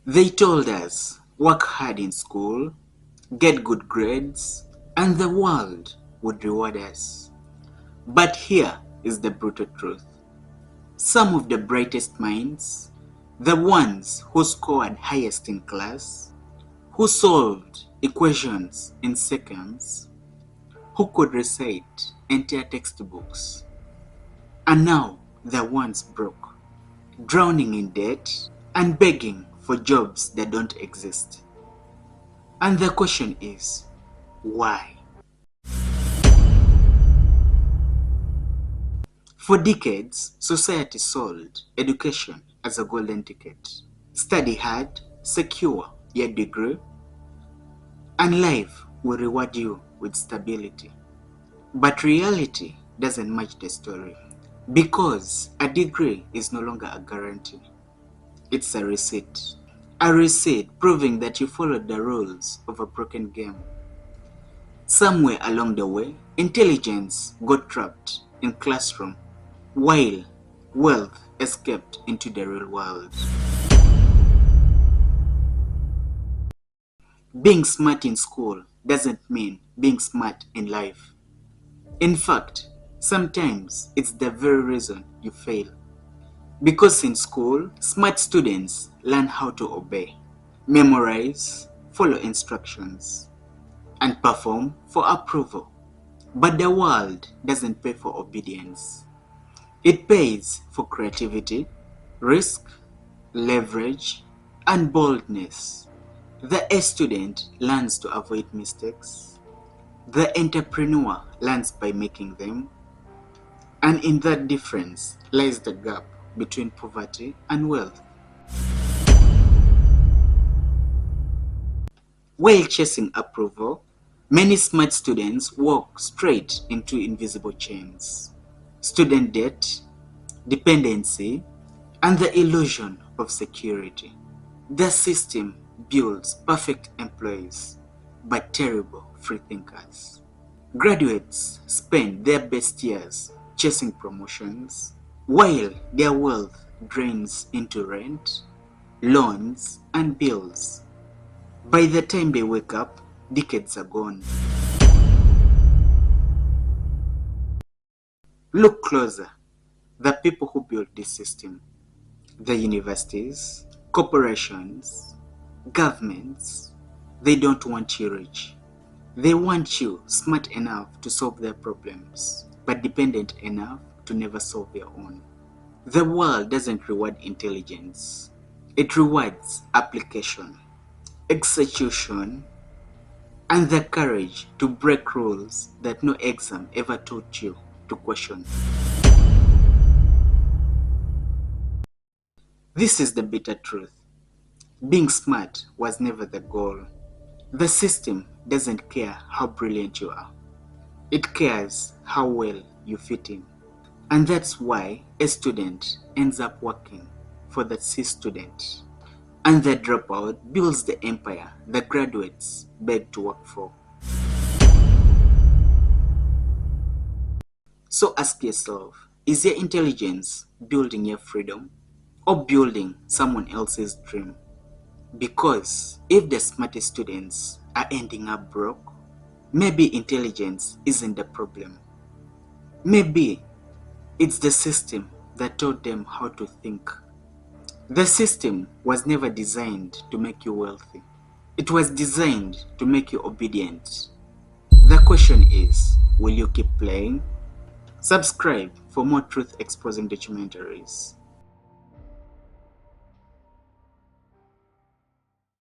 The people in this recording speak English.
They told us, work hard in school, get good grades, and the world would reward us. But here is the brutal truth. Some of the brightest minds, the ones who scored highest in class, who solved equations in seconds, who could recite entire textbooks, and now they're once broke, drowning in debt and begging for jobs that don't exist. And the question is, why? For decades, society sold education as a golden ticket. Study hard, secure your degree, and life will reward you with stability. But reality doesn't match the story, because a degree is no longer a guarantee. It's a receipt. A receipt proving that you followed the rules of a broken game. Somewhere along the way, intelligence got trapped in classroom, while wealth escaped into the real world. Being smart in school doesn't mean being smart in life. In fact, sometimes it's the very reason you fail. Because in school, smart students learn how to obey, memorize, follow instructions, and perform for approval. But the world doesn't pay for obedience. It pays for creativity, risk, leverage, and boldness. The A student learns to avoid mistakes. The entrepreneur learns by making them. And in that difference lies the gap between poverty and wealth. While chasing approval, many smart students walk straight into invisible chains. Student debt, dependency, and the illusion of security. The system builds perfect employees, but terrible freethinkers. Graduates spend their best years chasing promotions, while their wealth drains into rent, loans, and bills. By the time they wake up, decades are gone. Look closer. The people who built this system, the universities, corporations, governments, they don't want you rich. They want you smart enough to solve their problems, but dependent enough to never solve their own. The world doesn't reward intelligence. It rewards application, execution, and the courage to break rules that no exam ever taught you to question. This is the bitter truth. Being smart was never the goal. The system doesn't care how brilliant you are. It cares how well you fit in. And that's why a student ends up working for the C student. And the dropout builds the empire the graduates beg to work for. So ask yourself, is your intelligence building your freedom or building someone else's dream? Because if the smartest students are ending up broke, maybe intelligence isn't the problem. Maybe it's the system that taught them how to think. The system was never designed to make you wealthy. It was designed to make you obedient. The question is, will you keep playing? Subscribe for more truth exposing documentaries.